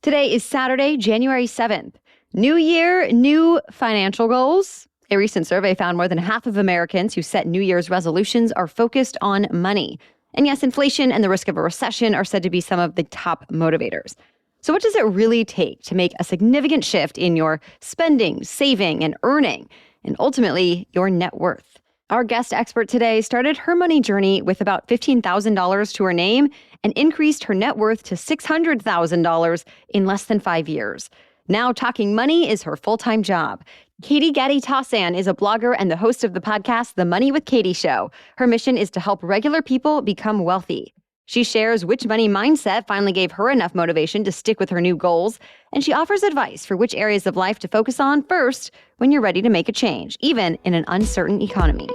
Today is Saturday, January 7th. New year, new financial goals. A recent survey found more than half of Americans who set New Year's resolutions are focused on money. And yes, inflation and the risk of a recession are said to be some of the top motivators. So what does it really take to make a significant shift in your spending, saving, and earning, and ultimately your net worth? Our guest expert today started her money journey with about $15,000 to her name and increased her net worth to $600,000 in less than 5 years. Now talking money is her full-time job. Gatti Tassin is a blogger and the host of the podcast, The Money with Katie Show. Her mission is to help regular people become wealthy. She shares which money mindset finally gave her enough motivation to stick with her new goals, and she offers advice for which areas of life to focus on first when you're ready to make a change, even in an uncertain economy.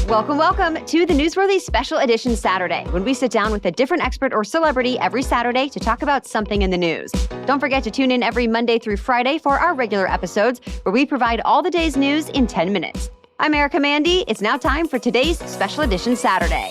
Welcome to the Newsworthy Special Edition Saturday, when we sit down with a different expert or celebrity every Saturday to talk about something in the news. Don't forget to tune in every Monday through Friday for our regular episodes, where we provide all the day's news in 10 minutes. I'm Erica Mandy. It's now time for today's Special Edition Saturday.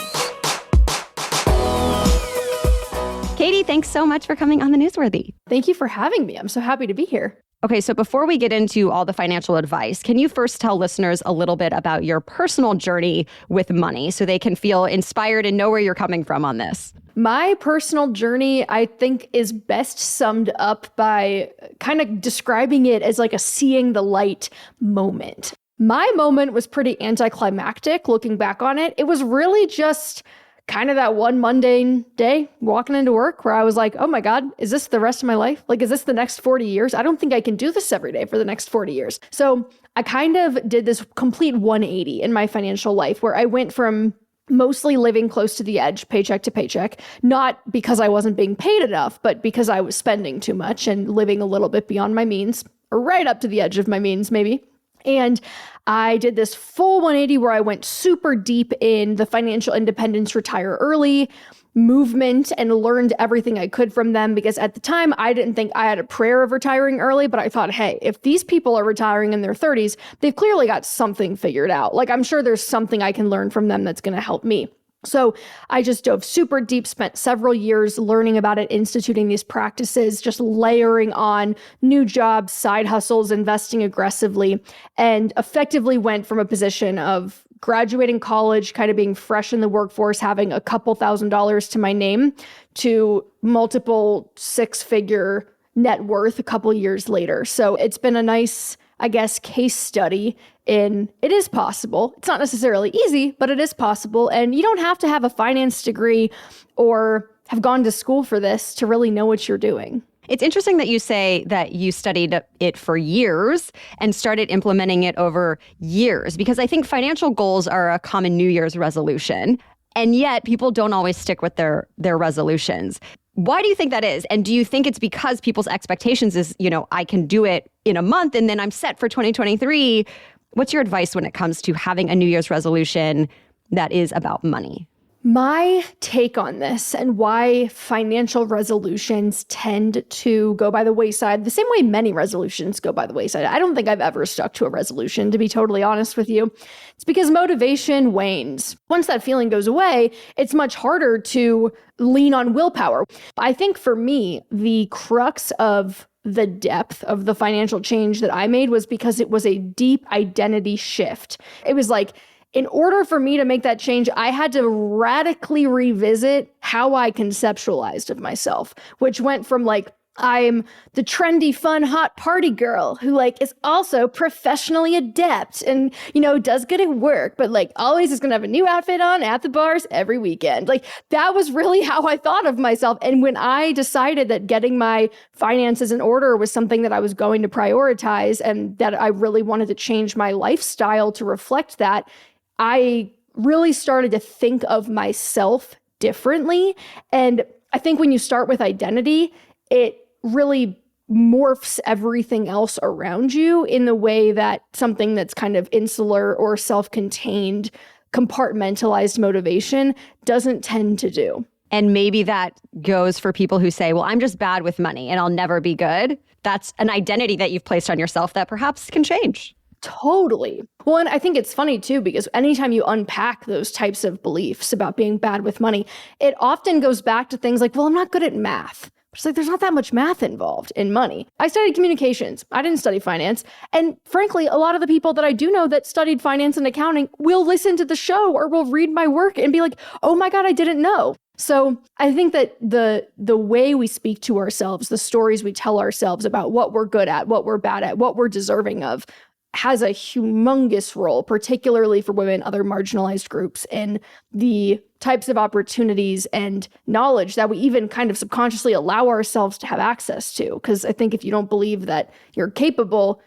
Katie, thanks so much for coming on the Newsworthy. Thank you for having me. I'm so happy to be here. Okay, so before we get into all the financial advice, can you first tell listeners a little bit about your personal journey with money so they can feel inspired and know where you're coming from on this? My personal journey, I think, is best summed up by kind of describing it as like a seeing the light moment. My moment was pretty anticlimactic looking back on it. It was really just kind of that one mundane day walking into work where I was like, oh my God, is this the rest of my life? Like, is this the next 40 years? I don't think I can do this every day for the next 40 years. So I kind of did this complete 180 in my financial life where I went from mostly living close to the edge, paycheck to paycheck, not because I wasn't being paid enough, but because I was spending too much and living a little bit beyond my means, or right up to the edge of my means, maybe. And I did this full 180 where I went super deep in the financial independence, retire early movement and learned everything I could from them, because at the time I didn't think I had a prayer of retiring early, but I thought, hey, if these people are retiring in their 30s, they've clearly got something figured out. Like, I'm sure there's something I can learn from them that's going to help me. So I just dove super deep, spent several years learning about it, instituting these practices, just layering on new jobs, side hustles, investing aggressively, and effectively went from a position of graduating college, kind of being fresh in the workforce, having a couple $1,000s to my name, to multiple six-figure net worth a couple years later. So it's been a nice, I guess, case study in it is possible. It's not necessarily easy, but it is possible. And you don't have to have a finance degree or have gone to school for this to really know what you're doing. It's interesting that you say that you studied it for years and started implementing it over years, because I think financial goals are a common New Year's resolution, and yet people don't always stick with their resolutions. Why do you think that is? And do you think it's because people's expectations is, I can do it in a month and then I'm set for 2023? What's your advice when it comes to having a New Year's resolution that is about money? My take on this and why financial resolutions tend to go by the wayside, the same way many resolutions go by the wayside. I don't think I've ever stuck to a resolution, to be totally honest with you. It's because motivation wanes. Once that feeling goes away, it's much harder to lean on willpower. I think for me, the crux of the depth of the financial change that I made was because it was a deep identity shift. It was like, in order for me to make that change, I had to radically revisit how I conceptualized of myself, which went from like, I'm the trendy, fun, hot party girl who is also professionally adept and, does good at work, but always is going to have a new outfit on at the bars every weekend. That was really how I thought of myself. And when I decided that getting my finances in order was something that I was going to prioritize and that I really wanted to change my lifestyle to reflect that, I really started to think of myself differently. And I think when you start with identity, it really morphs everything else around you in the way that something that's kind of insular or self-contained, compartmentalized motivation doesn't tend to do. And maybe that goes for people who say, well, I'm just bad with money and I'll never be good. That's an identity that you've placed on yourself that perhaps can change. Totally. Well, and I think it's funny too, because anytime you unpack those types of beliefs about being bad with money, it often goes back to things like, well, I'm not good at math. It's like, there's not that much math involved in money. I studied communications. I didn't study finance. And frankly, a lot of the people that I do know that studied finance and accounting will listen to the show or will read my work and be like, oh my God, I didn't know. So I think that the way we speak to ourselves, the stories we tell ourselves about what we're good at, what we're bad at, what we're deserving of, has a humongous role, particularly for women, other marginalized groups, in the types of opportunities and knowledge that we even kind of subconsciously allow ourselves to have access to. Because I think if you don't believe that you're capable,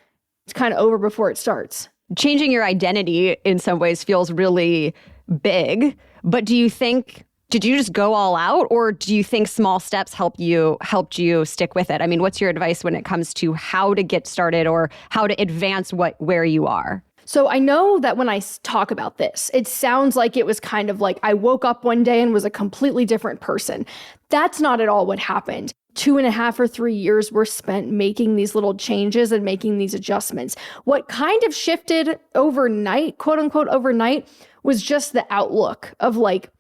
it's kind of over before it starts. Changing your identity in some ways feels really big, but do you think... did you just go all out, or do you think small steps helped you stick with it? I mean, what's your advice when it comes to how to get started or how to advance where you are? So I know that when I talk about this, it sounds like it was kind of like I woke up one day and was a completely different person. That's not at all what happened. 2.5 or 3 years were spent making these little changes and making these adjustments. What kind of shifted overnight, quote unquote overnight, was just the outlook of like,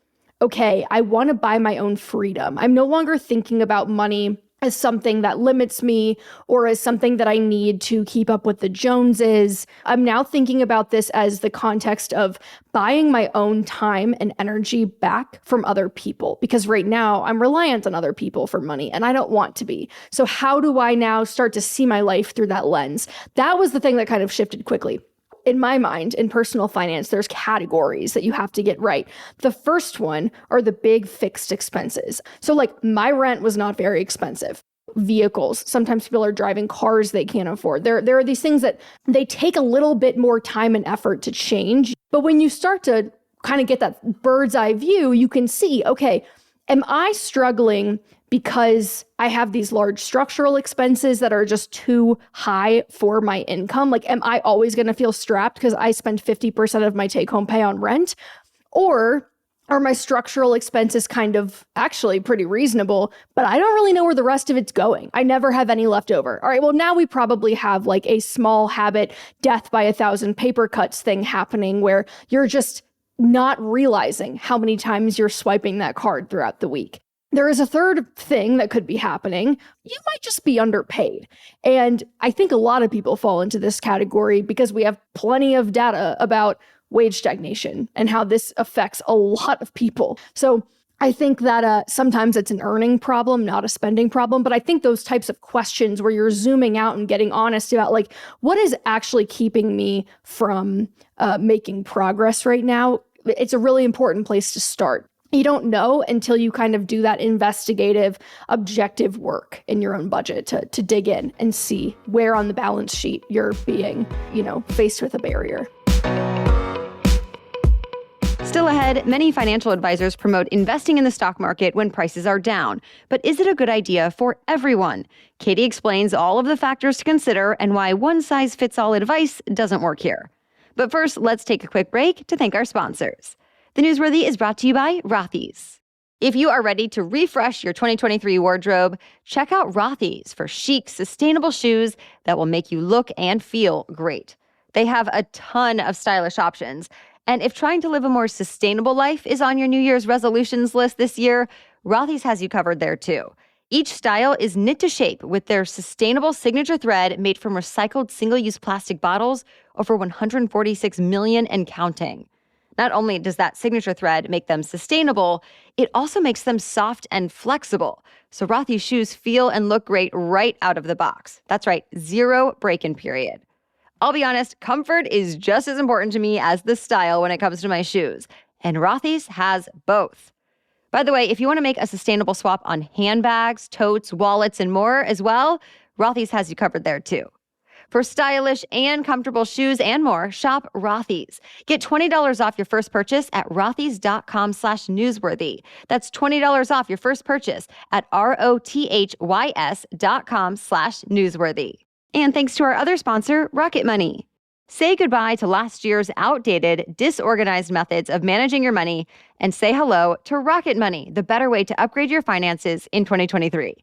okay, I want to buy my own freedom. I'm no longer thinking about money as something that limits me or as something that I need to keep up with the Joneses. I'm now thinking about this as the context of buying my own time and energy back from other people, because right now I'm reliant on other people for money and I don't want to be. So how do I now start to see my life through that lens? That was the thing that kind of shifted quickly. In my mind, in personal finance, there's categories that you have to get right. The first one are the big fixed expenses. So like my rent was not very expensive. Vehicles, sometimes people are driving cars they can't afford. There are these things that they take a little bit more time and effort to change. But when you start to kind of get that bird's eye view, you can see, okay, am I struggling because I have these large structural expenses that are just too high for my income? Like, am I always going to feel strapped because I spend 50% of my take-home pay on rent? Or are my structural expenses kind of actually pretty reasonable, but I don't really know where the rest of it's going? I never have any left over. All right, well, now we probably have like a small habit, death by 1,000 paper cuts thing happening where you're just not realizing how many times you're swiping that card throughout the week. There is a third thing that could be happening. You might just be underpaid. And I think a lot of people fall into this category because we have plenty of data about wage stagnation and how this affects a lot of people. So I think that sometimes it's an earning problem, not a spending problem. But I think those types of questions where you're zooming out and getting honest about like, what is actually keeping me from making progress right now? It's a really important place to start. You don't know until you kind of do that investigative, objective work in your own budget to dig in and see where on the balance sheet you're being, faced with a barrier. Still ahead, many financial advisors promote investing in the stock market when prices are down. But is it a good idea for everyone? Katie explains all of the factors to consider and why one-size-fits-all advice doesn't work here. But first, let's take a quick break to thank our sponsors. The Newsworthy is brought to you by Rothy's. If you are ready to refresh your 2023 wardrobe, check out Rothy's for chic, sustainable shoes that will make you look and feel great. They have a ton of stylish options. And if trying to live a more sustainable life is on your New Year's resolutions list this year, Rothy's has you covered there too. Each style is knit to shape with their sustainable signature thread made from recycled single-use plastic bottles, over 146 million and counting. Not only does that signature thread make them sustainable, it also makes them soft and flexible. So Rothy's shoes feel and look great right out of the box. That's right, 0 break-in period. I'll be honest, comfort is just as important to me as the style when it comes to my shoes. And Rothy's has both. By the way, if you want to make a sustainable swap on handbags, totes, wallets, and more as well, Rothy's has you covered there too. For stylish and comfortable shoes and more, shop Rothy's. Get $20 off your first purchase at rothys.com/newsworthy. That's $20 off your first purchase at rothys.com/newsworthy. And thanks to our other sponsor, Rocket Money. Say goodbye to last year's outdated, disorganized methods of managing your money and say hello to Rocket Money, the better way to upgrade your finances in 2023.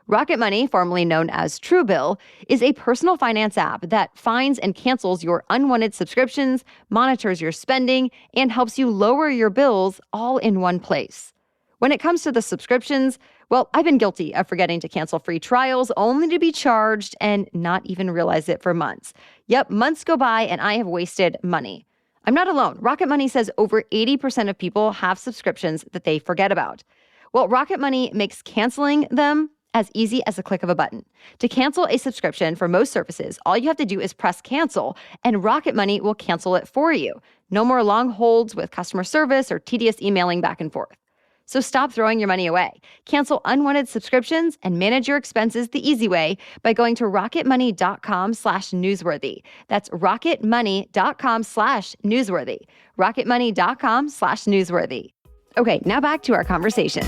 Rocket Money, formerly known as Truebill, is a personal finance app that finds and cancels your unwanted subscriptions, monitors your spending, and helps you lower your bills all in one place. When it comes to the subscriptions, well, I've been guilty of forgetting to cancel free trials only to be charged and not even realize it for months. Yep, months go by and I have wasted money. I'm not alone. Rocket Money says over 80% of people have subscriptions that they forget about. Well, Rocket Money makes canceling them as easy as a click of a button. To cancel a subscription for most services, all you have to do is press cancel, and Rocket Money will cancel it for you. No more long holds with customer service or tedious emailing back and forth. So stop throwing your money away. Cancel unwanted subscriptions and manage your expenses the easy way by going to rocketmoney.com/newsworthy. That's rocketmoney.com/newsworthy. rocketmoney.com/newsworthy. Okay, now back to our conversation.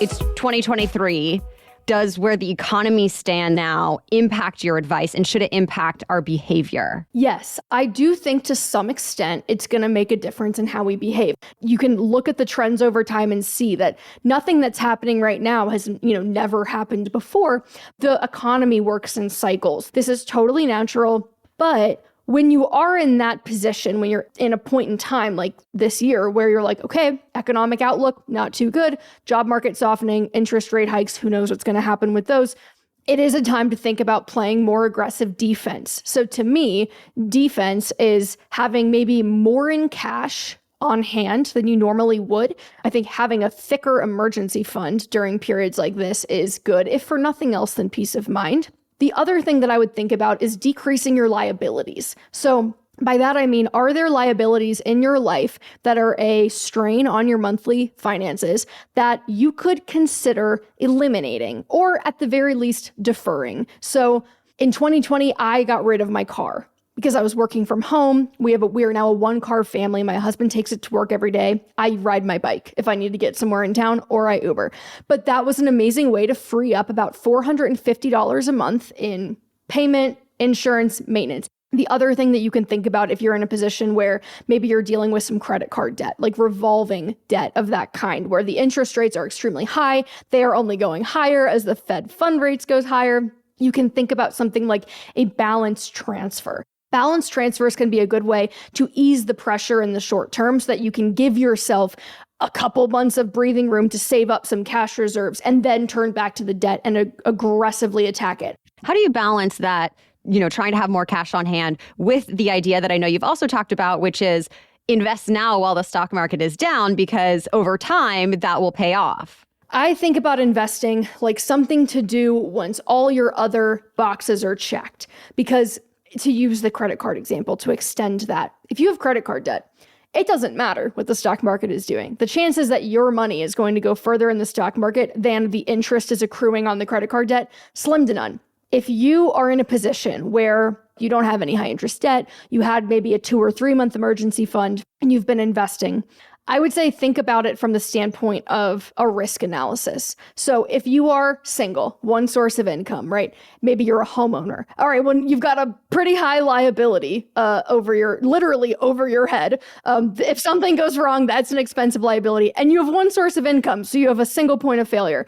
It's 2023. Does where the economy stand now impact your advice, and should it impact our behavior? Yes, I do think to some extent it's going to make a difference in how we behave. You can look at the trends over time and see that nothing that's happening right now has, never happened before. The economy works in cycles. This is totally natural, but when you are in that position, when you're in a point in time like this year where you're like, okay, economic outlook, not too good, job market softening, interest rate hikes, who knows what's going to happen with those, it is a time to think about playing more aggressive defense. So to me, defense is having maybe more in cash on hand than you normally would. I think having a thicker emergency fund during periods like this is good, if for nothing else than peace of mind. The other thing that I would think about is decreasing your liabilities. So by that, I mean, are there liabilities in your life that are a strain on your monthly finances that you could consider eliminating or at the very least deferring? So in 2020, I got rid of my car because I was working from home. We are now a one-car family. My husband takes it to work every day. I ride my bike if I need to get somewhere in town, or I Uber. But that was an amazing way to free up about $450 a month in payment, insurance, maintenance. The other thing that you can think about if you're in a position where maybe you're dealing with some credit card debt, like revolving debt of that kind, where the interest rates are extremely high, they are only going higher as the Fed fund rates goes higher. You can think about something like a balance transfer. Balance transfers can be a good way to ease the pressure in the short term so that you can give yourself a couple months of breathing room to save up some cash reserves and then turn back to the debt and aggressively attack it. How do you balance that, trying to have more cash on hand with the idea that I know you've also talked about, which is invest now while the stock market is down, because over time that will pay off? I think about investing like something to do once all your other boxes are checked, because to use the credit card example, to extend that, if you have credit card debt, it doesn't matter what the stock market is doing. The chances that your money is going to go further in the stock market than the interest is accruing on the credit card debt, slim to none. If you are in a position where you don't have any high interest debt, you had maybe a 2 or 3 month emergency fund, and you've been investing, I would say think about it from the standpoint of a risk analysis. So if you are single, one source of income, right? Maybe you're a homeowner. All right, well, you've got a pretty high liability literally over your head. If something goes wrong, that's an expensive liability. And you have one source of income, so you have a single point of failure.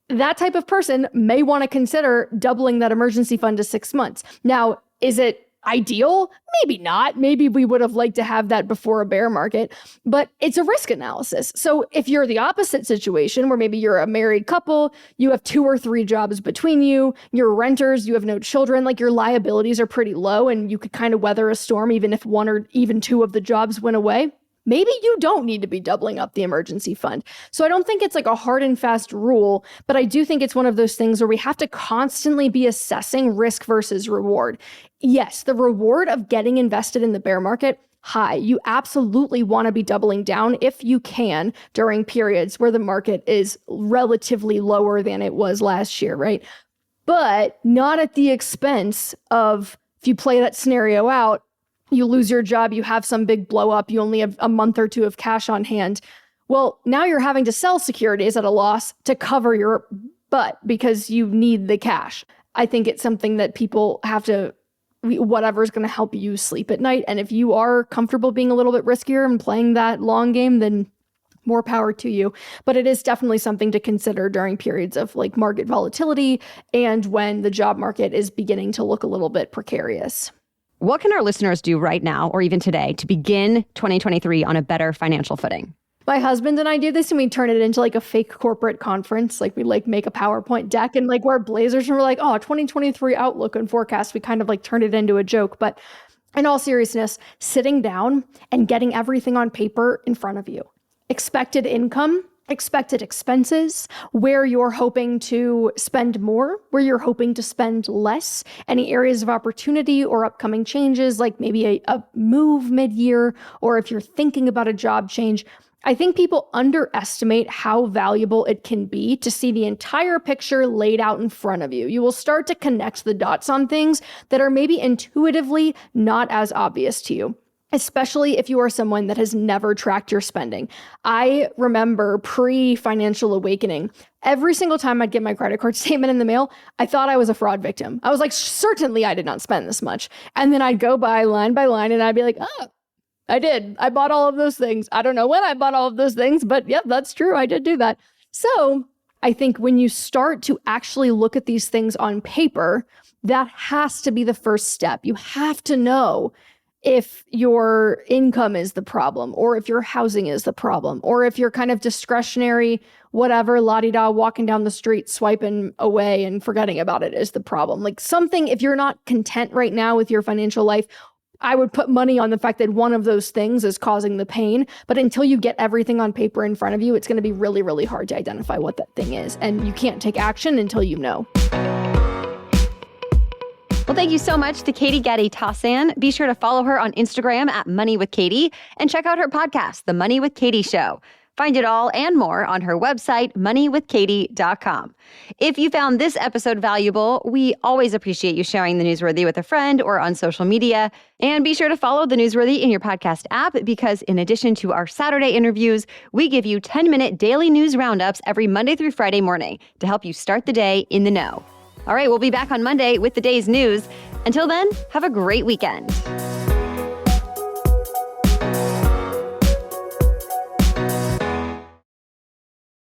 That type of person may want to consider doubling that emergency fund to 6 months. Now, is it ideal? Maybe not. Maybe we would have liked to have that before a bear market, but it's a risk analysis. So if you're the opposite situation where maybe you're a married couple, you have 2 or 3 jobs between you, you're renters, you have no children, like your liabilities are pretty low and you could kind of weather a storm even if 1 or even 2 of the jobs went away. Maybe you don't need to be doubling up the emergency fund. So I don't think it's like a hard and fast rule, but I do think it's one of those things where we have to constantly be assessing risk versus reward. Yes, the reward of getting invested in the bear market, high. You absolutely want to be doubling down if you can during periods where the market is relatively lower than it was last year, right? But not at the expense of, if you play that scenario out, you lose your job, you have some big blow up, you only have a month or 2 of cash on hand. Well, now you're having to sell securities at a loss to cover your butt because you need the cash. I think it's something that people have to, whatever's going to help you sleep at night. And if you are comfortable being a little bit riskier and playing that long game, then more power to you. But it is definitely something to consider during periods of like market volatility and when the job market is beginning to look a little bit precarious. What can our listeners do right now or even today to begin 2023 on a better financial footing? My husband and I do this and we turn it into like a fake corporate conference. Like we like make a PowerPoint deck and like wear blazers and we're like, oh, 2023 outlook and forecast. We kind of like turn it into a joke. But in all seriousness, sitting down and getting everything on paper in front of you. Expected income, expected expenses, where you're hoping to spend more, where you're hoping to spend less, any areas of opportunity or upcoming changes, like maybe a move mid-year, or if you're thinking about a job change. I think people underestimate how valuable it can be to see the entire picture laid out in front of you. You will start to connect the dots on things that are maybe intuitively not as obvious to you, especially if you are someone that has never tracked your spending. I remember pre-financial awakening, every single time I'd get my credit card statement in the mail, I thought I was a fraud victim. I was like, certainly I did not spend this much. And then I'd go by line and I'd be like, oh, I did. I bought all of those things. I don't know when I bought all of those things, but yep, that's true. I did do that. So I think when you start to actually look at these things on paper, that has to be the first step. You have to know if your income is the problem, or if your housing is the problem, or if you're kind of discretionary, whatever, la-di-da, walking down the street, swiping away and forgetting about it is the problem. Like something, if you're not content right now with your financial life, I would put money on the fact that one of those things is causing the pain. But until you get everything on paper in front of you, it's going to be really, really hard to identify what that thing is. And you can't take action until you know. Well, thank you so much to Gatti Tassin. Be sure to follow her on Instagram at Money with Katie and check out her podcast, The Money with Katie Show. Find it all and more on her website, moneywithkatie.com. If you found this episode valuable, we always appreciate you sharing the Newsworthy with a friend or on social media. And be sure to follow the Newsworthy in your podcast app because in addition to our Saturday interviews, we give you 10-minute daily news roundups every Monday through Friday morning to help you start the day in the know. All right, we'll be back on Monday with the day's news. Until then, have a great weekend.